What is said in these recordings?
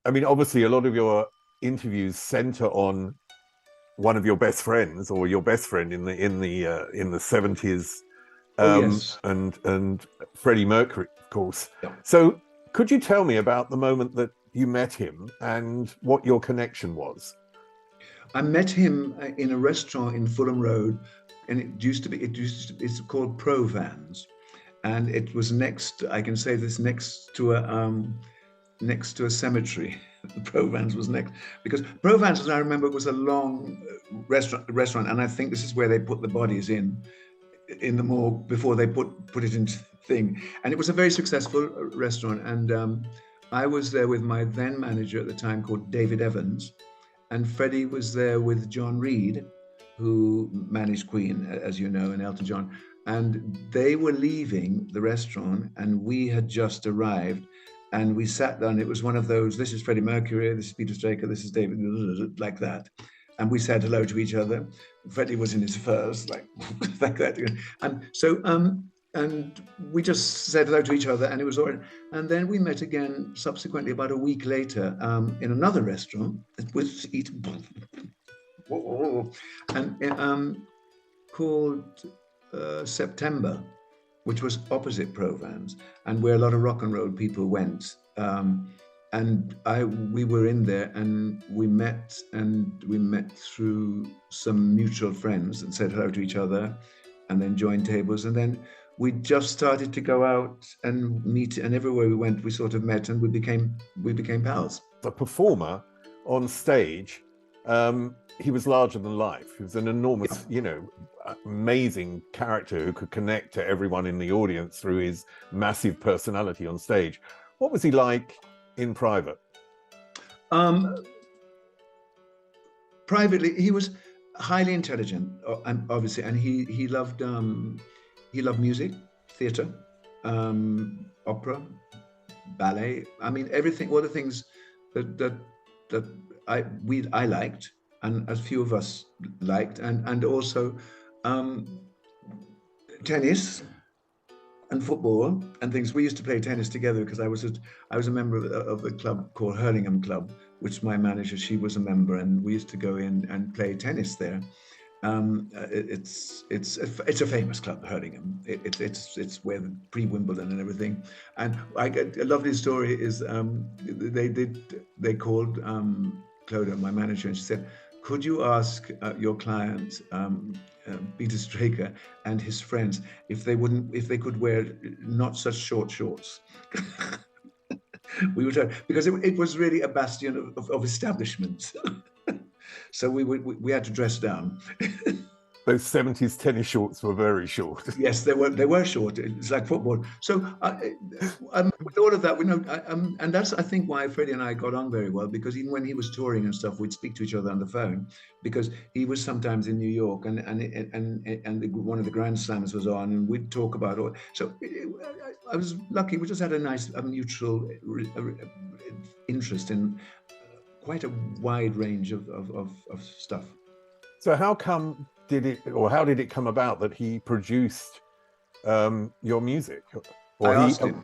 I mean, obviously, a lot of your interviews center on one of your best friends or your best friend in the 70s, Oh yes. and Freddie Mercury, of course. Yeah. So, could you tell me about the moment that you met him and what your connection was? I met him in a restaurant in Fulham Road, and it's called Provans, and it was next. I can say this next to a cemetery. Provans was next because Provans, as I remember, was a long restaurant, and I think this is where they put the bodies in the morgue before they put it into the thing. And it was a very successful restaurant, and I was there with my then manager at the time called David Evans, and Freddie was there with John Reid, who managed Queen, as you know, and Elton John. And they were leaving the restaurant, and we had just arrived. And we sat down. It was one of those, this is Freddie Mercury, this is Peter Straker, this is David, like that. And we said hello to each other. Freddie was in his furs, like, like that. And we just said hello to each other, and it was all right. And then we met again subsequently about a week later in another restaurant. It was and called September, which was opposite Provence, and where a lot of rock and roll people went. And we were in there, and we met through some mutual friends and said hello to each other, and then joined tables, and then we just started to go out and meet, and everywhere we went, we sort of met, and we became pals. The performer on stage, he was larger than life. He was an Yeah. enormous, amazing character who could connect to everyone in the audience through his massive personality on stage. What was he like in private? Um, Privately, he was highly intelligent, and obviously, and he loved music, theatre, opera, ballet. I mean, everything. All the things that I liked, and a few of us liked, and also um, tennis and football and things. We used to play tennis together because I was a member of the club called Hurlingham Club, which my manager, she was a member, and we used to go in and play tennis there. It's a famous club, Hurlingham. It's where the pre-Wimbledon and everything. And I get a lovely story is they called Clodagh, my manager, and she said, "Could you ask your client Peter Straker and his friends if they could wear not such short shorts." We were because it was really a bastion of establishment. So we had to dress down. Those 70s tennis shorts were very short. Yes, they were short. It's like football. So with all of that, we know, and that's I think why Freddie and I got on very well, because even when he was touring and stuff, we'd speak to each other on the phone, because he was sometimes in New York, and one of the Grand Slams was on, and we'd talk about all. So I was lucky. We just had a nice mutual interest in quite a wide range of stuff. So how did it come about that he produced your music? I Or he, asked him.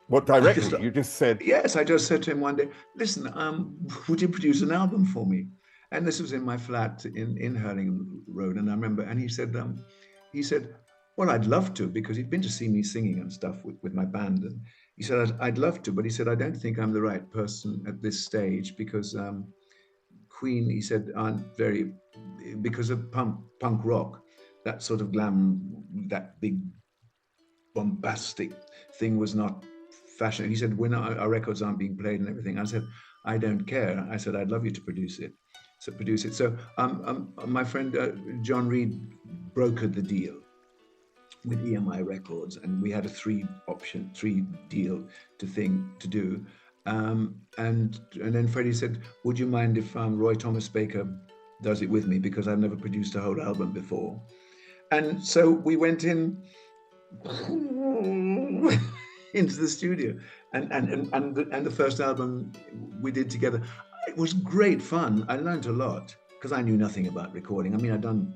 what I just directly? You just said, Yes, I just said to him one day, "Listen, would you produce an album for me?" And this was in my flat in Hurlingham Road, and I remember, and he said, "Well, I'd love to," because he'd been to see me singing and stuff with my band, and he said, "I'd love to," but he said, "I don't think I'm the right person at this stage, because Queen," he said, "aren't very, because of punk rock, that sort of glam, that big bombastic thing was not fashion." He said, "When our records aren't being played and everything," I said, "I don't care." I said, "I'd love you to produce it." So produce it. So my friend John Reid brokered the deal with EMI Records, and we had a three deal to do. And then Freddie said, "Would you mind if Roy Thomas Baker does it with me, because I've never produced a whole album before?" And so we went in into the studio, and the first album we did together. It was great fun. I learned a lot because I knew nothing about recording. I mean, I'd done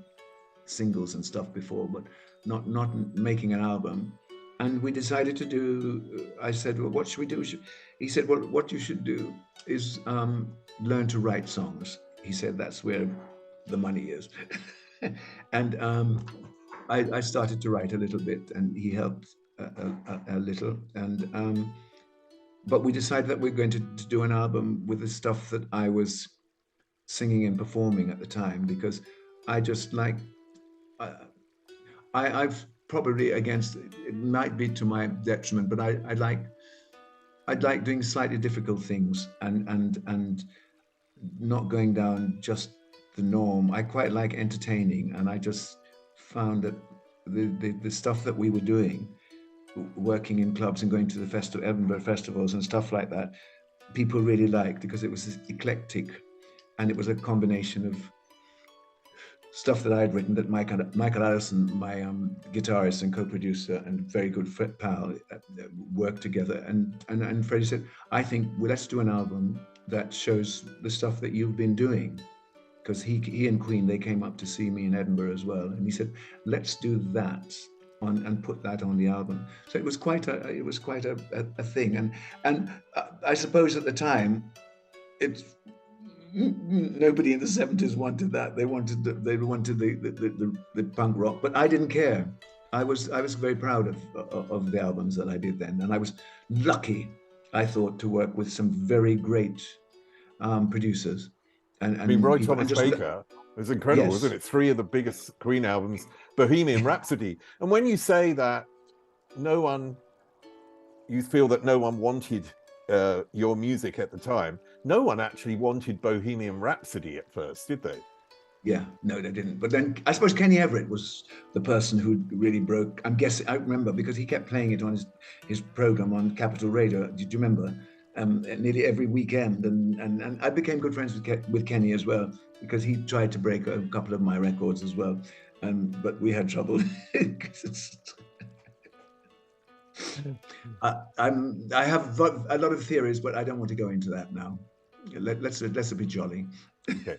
singles and stuff before, but not making an album. And we decided to do. I said, "Well, what should we do?" he said, well, what you should do is learn to write songs. He said that's where the money is. And I started to write a little bit, and he helped a little. And but we decided that we're going to do an album with the stuff that I was singing and performing at the time, because I just like I've probably against, it might be to my detriment, but I'd like doing slightly difficult things, and not going down just the norm. I quite like entertaining, and I just found that the stuff that we were doing, working in clubs and going to the Edinburgh festivals and stuff like that, people really liked, because it was eclectic, and it was a combination of stuff that I had written that Michael Allison, my guitarist and co-producer and very good pal, worked together. And Freddie said, I think, well, let's do an album that shows the stuff that you've been doing. Because he and Queen, they came up to see me in Edinburgh as well. And he said, let's do that and put that on the album. So it was quite a thing. And I suppose at the time, nobody in the 70s wanted that. They wanted the punk rock, but I didn't care. I was very proud of the albums that I did then, and I was lucky, I thought, to work with some very great producers. And I mean, Roy Thomas Baker was incredible, wasn't it? 3 of the biggest Queen albums, Bohemian Rhapsody. And when you say that you feel that no one wanted your music at the time, no one actually wanted Bohemian Rhapsody at first, did they? Yeah, no, they didn't. But then I suppose Kenny Everett was the person who really broke. I'm guessing, I remember, because he kept playing it on his program on Capital Radio. Did you remember? Nearly every weekend, and I became good friends with Kenny as well, because he tried to break a couple of my records as well, but we had trouble. I have a lot of theories, but I don't want to go into that now. Let's be jolly. Okay.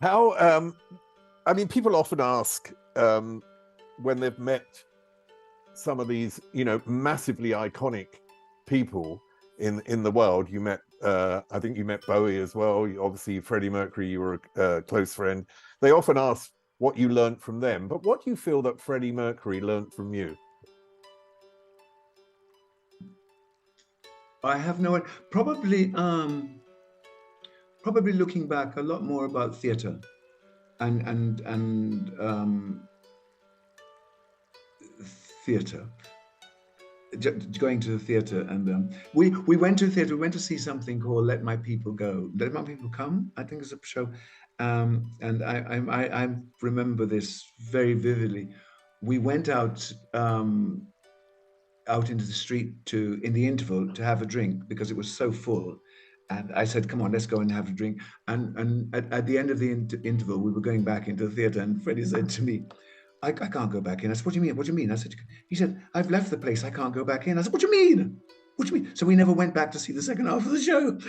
How? I mean, people often ask when they've met some of these, massively iconic people in the world. You met, I think you met Bowie as well. Obviously, Freddie Mercury, you were a close friend. They often ask what you learned from them, but what do you feel that Freddie Mercury learned from you? I have no idea. Probably looking back, a lot more about theatre and theatre. Going to the theatre, and we went to the theatre. We went to see something called Let My People Go. Let My People Come, I think, is a show. And I remember this very vividly. We went out into the street in the interval to have a drink, because it was so full. And I said, come on, let's go and have a drink. And at the end of the interval, we were going back into the theatre, and Freddie said to me, I can't go back in. I said, what do you mean? What do you mean? He said, I've left the place. I can't go back in. I said, what do you mean? What do you mean? So we never went back to see the second half of the show.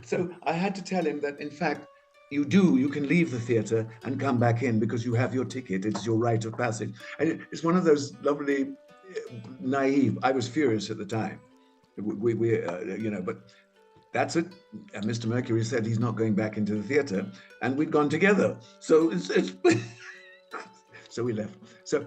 So I had to tell him that, in fact, you can leave the theatre and come back in, because you have your ticket. It's your rite of passage. And it's one of those lovely, naive, I was furious at the time. But that's it. And Mr. Mercury said he's not going back into the theatre, and we'd gone together. So so we left. So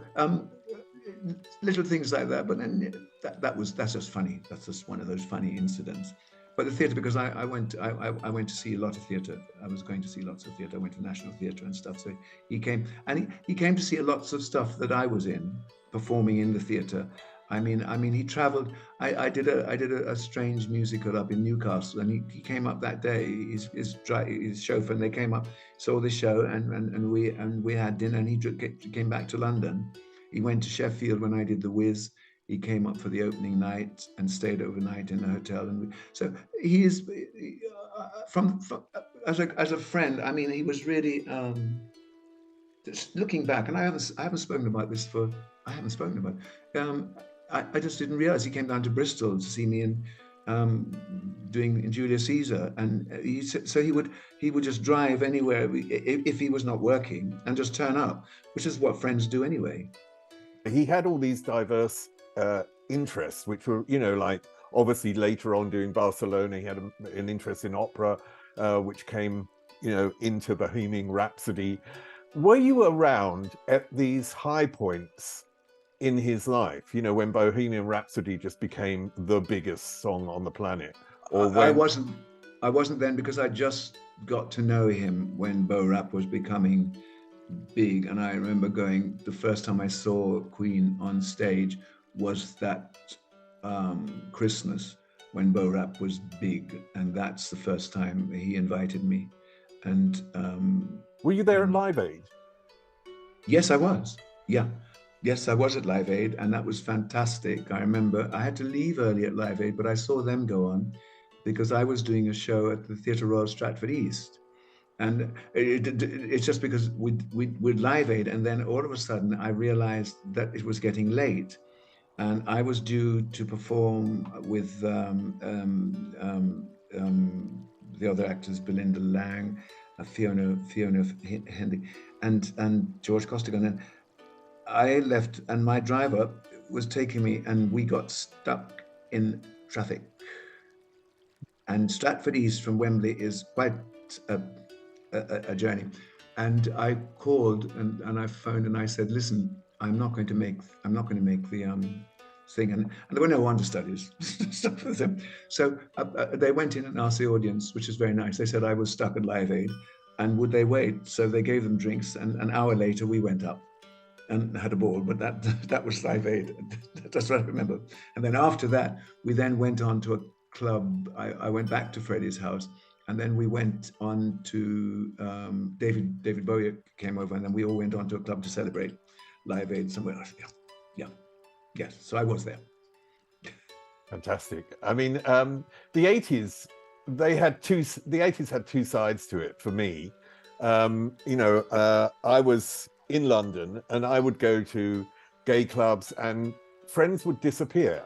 little things like that. But then that's just funny. That's just one of those funny incidents. But the theatre, because I went to see a lot of theatre. I was going to see lots of theatre. I went to National Theatre and stuff. So he came, and he came to see lots of stuff that I was in, performing in the theatre. I mean, he travelled. I did a strange musical up in Newcastle, and he came up that day. His chauffeur, and they came up, saw the show, and we had dinner. And he came back to London. He went to Sheffield when I did The Wiz. He came up for the opening night and stayed overnight in a hotel. And so he is from as a friend. I mean, he was really just looking back. And I haven't spoken about this for. I haven't spoken about. I just didn't realize he came down to Bristol to see me in doing Julius Caesar, and he would just drive anywhere if he was not working, and just turn up, which is what friends do anyway. He had all these diverse interests, which were, like obviously later on doing Barcelona, he had an interest in opera, which came, you know, into Bohemian Rhapsody. Were you around at these high points in his life, you know, when Bohemian Rhapsody just became the biggest song on the planet? Or I when wasn't. I wasn't then because I just got to know him when Bo Rap was becoming big, and I remember going. The first time I saw Queen on stage was that Christmas when Bo Rap was big, and that's the first time he invited me. And were you there at and Live Aid? yes, I was. Yeah. Yes, I was at Live Aid, and that was fantastic. I remember I had to leave early at Live Aid, but I saw them go on because I was doing a show at the Theatre Royal Stratford East. And it's just because we'd Live Aid, and then all of a sudden I realized that it was getting late, and I was due to perform with the other actors, Belinda Lang, Fiona Hendy, and George Costigan. And I left, and my driver was taking me, and we got stuck in traffic. And Stratford East from Wembley is quite a, a journey. And I called and I phoned and I said, "Listen, I'm not going to make the thing." And there were no understudies. So they went in and asked the audience, which is very nice. They said I was stuck at Live Aid, and would they wait? So they gave them drinks, and an hour later we went up and had a ball. But that was Live Aid. That's what I remember. And then after that, we then went on to a club. I went back to Freddie's house, and then we went on to David Bowie came over, and then we all went on to a club to celebrate Live Aid somewhere else. Yeah, yes. So I was there. Fantastic. I mean, the 80s, the 80s had two sides to it for me. You know, I was in London and I would go to gay clubs and friends would disappear.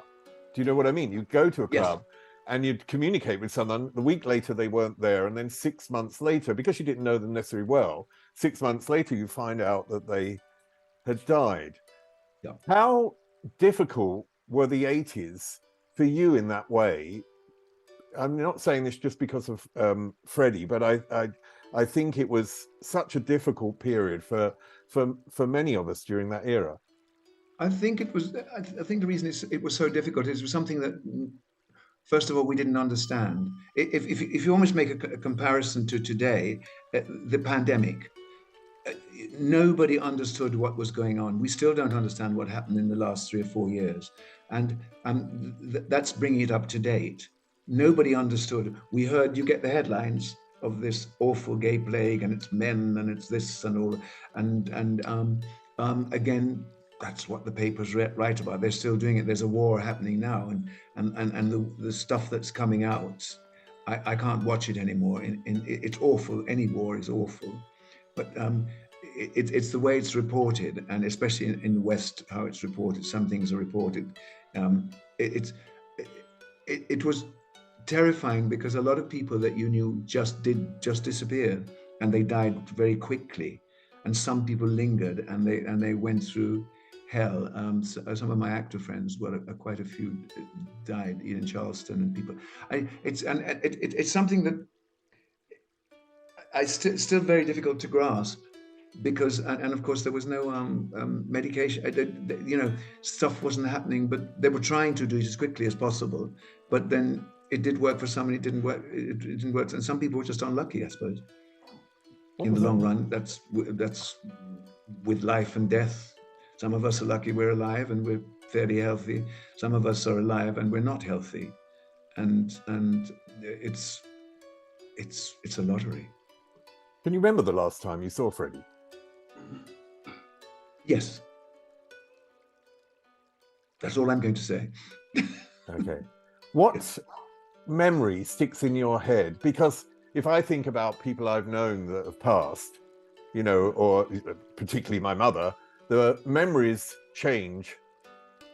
Do you know what I mean? You'd go to a Yes. club and you'd communicate with someone. The week later, they weren't there. And then 6 months later, because you didn't know them necessarily well, 6 months later, you find out that they had died. Yeah. How difficult were the 80s for you in that way? I'm not saying this just because of Freddie, but I think it was such a difficult period for many of us during that era. I think it was. I think the reason it was so difficult is it was something that, first of all, we didn't understand. If you almost make a comparison to today, the pandemic, nobody understood what was going on. We still don't understand what happened in the last 3 or 4 years, and that's bringing it up to date. Nobody understood. We heard, you get the headlines of this awful gay plague, and it's men, and it's this and all, and again, that's what the papers write about. They're still doing it. There's a war happening now, and the stuff that's coming out, I can't watch it anymore. It's awful. Any war is awful, but it's the way it's reported, and especially in the West, how it's reported. Some things are reported. It, it was terrifying because a lot of people that you knew just disappear, and they died very quickly, and some people lingered, and they went through hell. Some of my actor friends, well, quite a few died in Charleston, and people. It's something that still very difficult to grasp, because and of course there was no medication. You know, stuff wasn't happening, but they were trying to do it as quickly as possible. But then it did work for some, and it didn't work. It didn't work, and some people were just unlucky, I suppose. In the long run, that's with life and death. Some of us are lucky we're alive and we're fairly healthy. Some of us are alive and we're not healthy, and it's a lottery. Can you remember the last time you saw Freddie? Yes. That's all I'm going to say. Okay. What memory sticks in your head? Because if I think about people I've known that have passed, you know, or particularly my mother, the memories change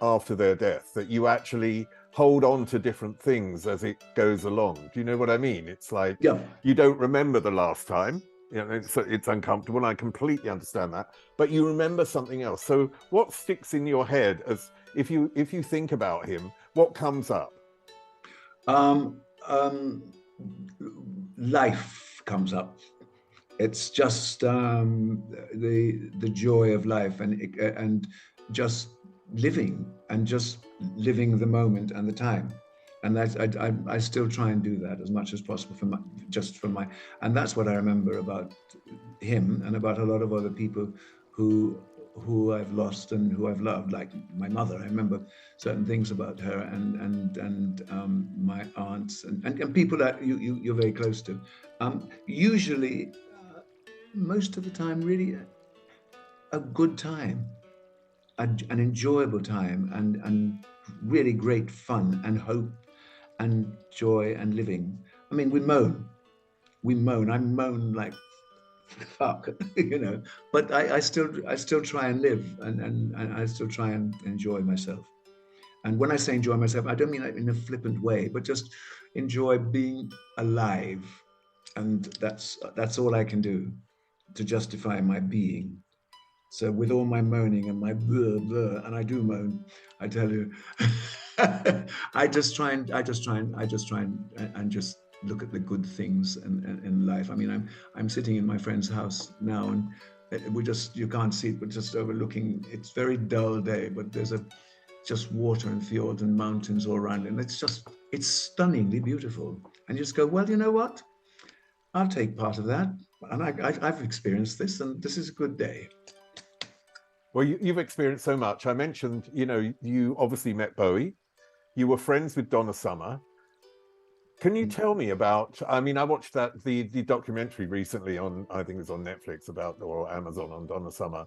after their death, that you actually hold on to different things as it goes along. Do you know what I mean? It's like, you don't remember the last time. You know, it's uncomfortable. I completely understand that, but you remember something else. So what sticks in your head as if you think about him, what comes up? Um, um, Life comes up. It's just the joy of life, and just living the moment and the time. And I still try and do that as much as possible for my, just for my, and that's what I remember about him and about a lot of other people who who I've lost and who I've loved, like my mother. I remember certain things about her, and my aunts, and people that you're very close to. Usually, most of the time, really a good time, an enjoyable time, and really great fun and hope and joy and living. I mean, we moan. I moan like fuck, But I still try and live, and I still try and enjoy myself. And when I say enjoy myself, I don't mean that in a flippant way, but just enjoy being alive. And that's all I can do to justify my being. So with all my moaning and my blah blah, and I do moan, I tell you, I just try and just look at the good things in life. I mean, I'm sitting in my friend's house now, and you can't see it, but just overlooking. It's very dull day, but there's just water and fjords and mountains all around, and it's stunningly beautiful. And you just go, well, you know what? I'll take part of that, and I've experienced this, and this is a good day. Well, you've experienced so much. I mentioned, you obviously met Bowie. You were friends with Donna Summer. Can you tell me about, I mean, I watched the documentary recently on, I think it was on Netflix about, or Amazon, on Donna Summer.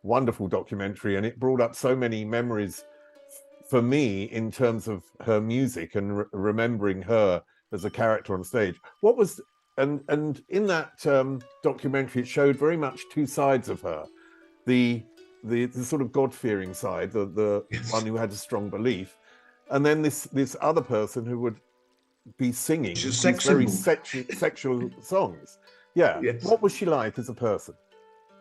Wonderful documentary. And it brought up so many memories for me in terms of her music and remembering her as a character on stage. What was, and in that documentary, it showed very much two sides of her. The sort of God-fearing side, the Yes. one who had a strong belief, and then this other person who would be singing She's these very sexual. sexual songs. Yeah. Yes. What was she like as a person?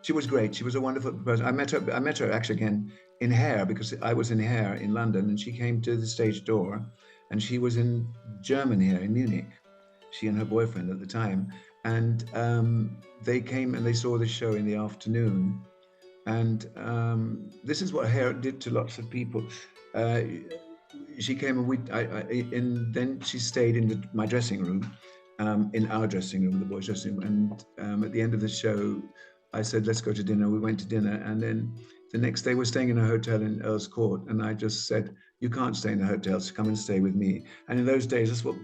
She was great. She was a wonderful person. I met her actually again in Hair, because I was in Hair in London, and she came to the stage door, and she was in Germany here in Munich. She and her boyfriend at the time, and they came and they saw the show in the afternoon. And this is what Hair did to lots of people. Uh, she came, and then she stayed in my dressing room, in our dressing room, the boys' dressing room. And at the end of the show, I said, let's go to dinner. We went to dinner. And then the next day, we're staying in a hotel in Earl's Court. And I just said, you can't stay in the hotel, so come and stay with me. And in those days, that's what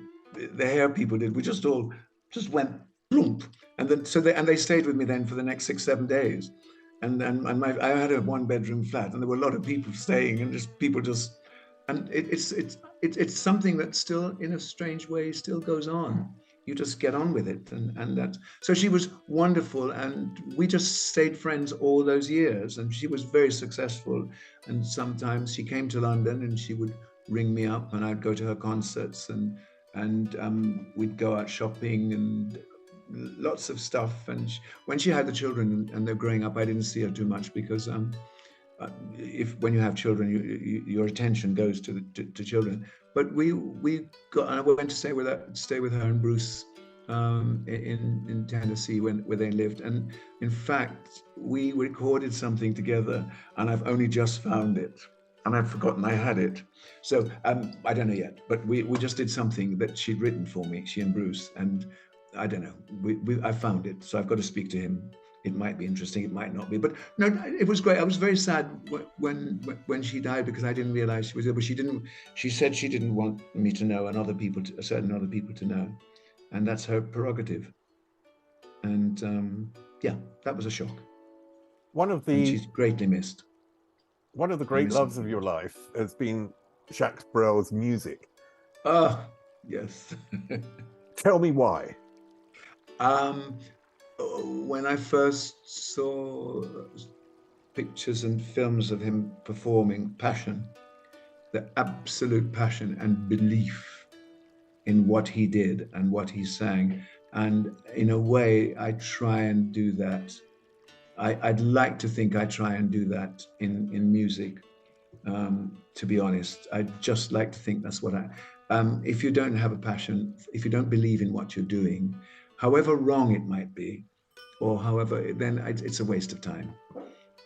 the Hair people did. We just all just went bloomp. And then they stayed with me then for the next 6-7 days. And I had a 1-bedroom flat, and there were a lot of people staying, and it's something that still, in a strange way, still goes on. You just get on with it, and that. So she was wonderful, and we just stayed friends all those years. And she was very successful. And sometimes she came to London, and she would ring me up, and I'd go to her concerts, and we'd go out shopping and lots of stuff. And when she had the children and they're growing up, I didn't see her too much, because when you have children, your attention goes to children. But I went to stay with her and Bruce in Tennessee where they lived. And in fact, we recorded something together, and I've only just found it, and I've forgotten I had it. So I don't know yet, but we just did something that she'd written for me, she and Bruce, and I don't know. I found it, so I've got to speak to him. It might be interesting, it might not be, but no, it was great. I was very sad when she died, because I didn't realize she was ill. But she said she didn't want me to know, and certain other people to know, and that's her prerogative. And yeah, that was a shock. And she's greatly missed. One of the great loves of your life has been Jacques Brel's music. Ah, yes. Tell me why. When I first saw pictures and films of him performing, passion, the absolute passion and belief in what he did and what he sang. And in a way, I try and do that. I'd like to think I try and do that in music. To be honest, I'd just like to think that's what if you don't have a passion, if you don't believe in what you're doing, however wrong it might be, or however, then it's a waste of time.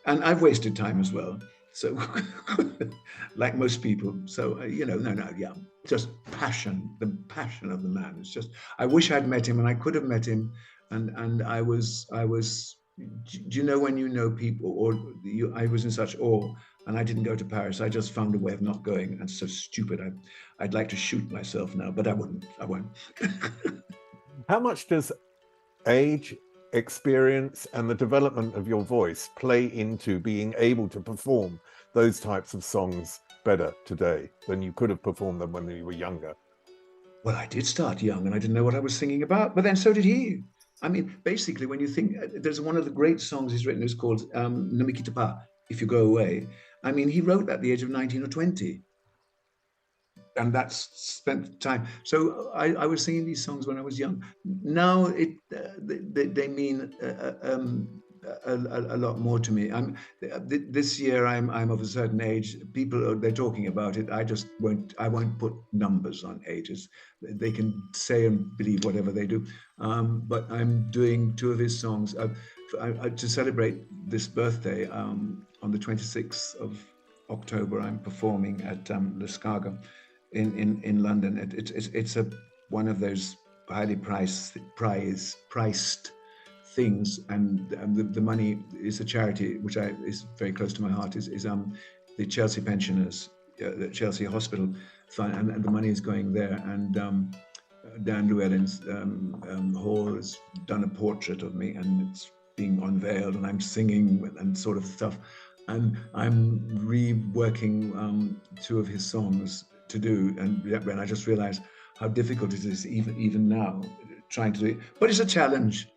And I've wasted time as well. So, like most people. So, no, yeah, just passion, the passion of the man. It's just, I wish I'd met him, and I could have met him. And I was, do you know when you know people, or I was in such awe, and I didn't go to Paris. I just found a way of not going. And so stupid. I'd like to shoot myself now, but I won't. How much does age, experience, and the development of your voice play into being able to perform those types of songs better today than you could have performed them when you were younger? Well, I did start young and I didn't know what I was singing about, but then so did he. I mean, basically, when you think, there's one of the great songs he's written, it's called Ne me quitte pas, If You Go Away. I mean, he wrote that at the age of 19 or 20. And that's spent time. So I was singing these songs when I was young. Now they mean a lot more to me. This year I'm of a certain age. People they're talking about it. I won't put numbers on ages. They can say and believe whatever they do. But I'm doing 2 of his songs to celebrate this birthday. On the 26th of October, I'm performing at Le Scarga in London. It's one of those highly priced things, and the money is a charity which is very close to my heart. Is the Chelsea pensioners, the Chelsea Hospital Fund, and the money is going there. And Dan Llewellyn's hall has done a portrait of me, and it's being unveiled, and I'm singing and sort of stuff. And I'm reworking 2 of his songs to do, and when I just realized how difficult it is even now trying to do it. But it's a challenge.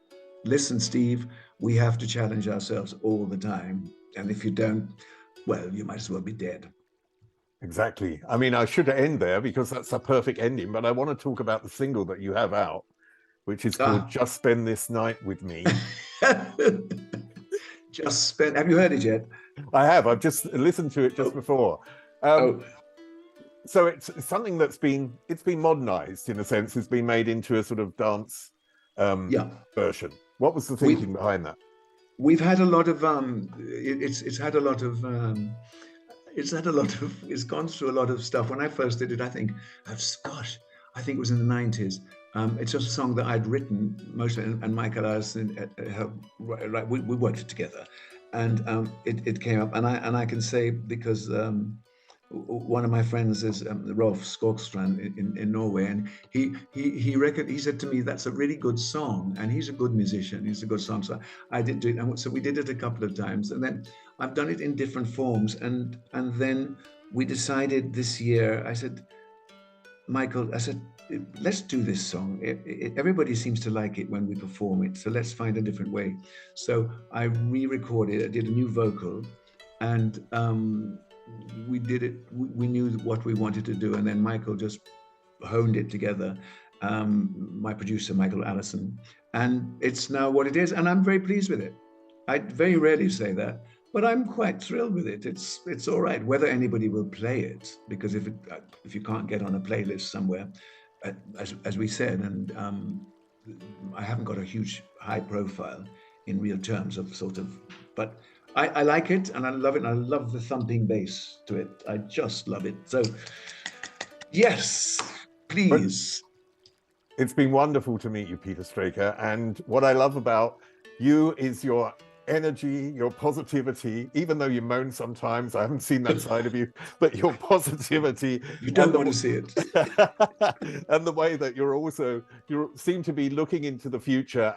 Listen, Steve, we have to challenge ourselves all the time, and if you don't, well, you might as well be dead. Exactly. I mean, I should end there because that's a perfect ending, but I want to talk about the single that you have out, which is called Just Spend This Night With Me. Have you heard it yet? I have. I've just listened to it just before. So it's something that's been modernized in a sense. It's been made into a sort of dance version. What was the thinking behind that? We've had a lot of it's gone through a lot of stuff. When I first did it, I think it was in the 90s. It's just a song that I'd written mostly, and Michael Allison helped write. We worked it together, and it came up. And I can say, because one of my friends is Rolf Skogstrand in Norway, and he said to me, that's a really good song, and he's a good musician, he's a good song. So I did do it, and so we did it a couple of times, and then I've done it in different forms, and then we decided this year, I said, Michael, let's do this song. Everybody seems to like it when we perform it, so let's find a different way. So I re-recorded, I did a new vocal, and we did it. We knew what we wanted to do, and then Michael just honed it together. My producer, Michael Allison, and it's now what it is, and I'm very pleased with it. I very rarely say that, but I'm quite thrilled with it. It's all right. Whether anybody will play it, because if you can't get on a playlist somewhere, as we said, and I haven't got a huge high profile in real terms of sort of, but I like it, and I love it, and I love the thumping bass to it. I just love it. So, yes, please. It's been wonderful to meet you, Peter Straker, and what I love about you is your energy, your positivity. Even though you moan sometimes, I haven't seen that side of you, but your positivity. You don't want to see it. And the way that you seem to be looking into the future,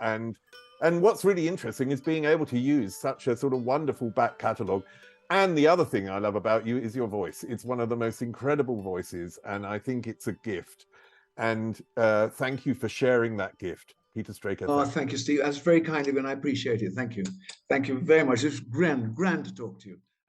and what's really interesting is being able to use such a sort of wonderful back catalogue. And the other thing I love about you is your voice. It's one of the most incredible voices, and I think it's a gift. And thank you for sharing that gift, Peter Straker. Oh, thank you, Steve. That's very kind of you, and I appreciate it. Thank you. Thank you very much. It's grand to talk to you.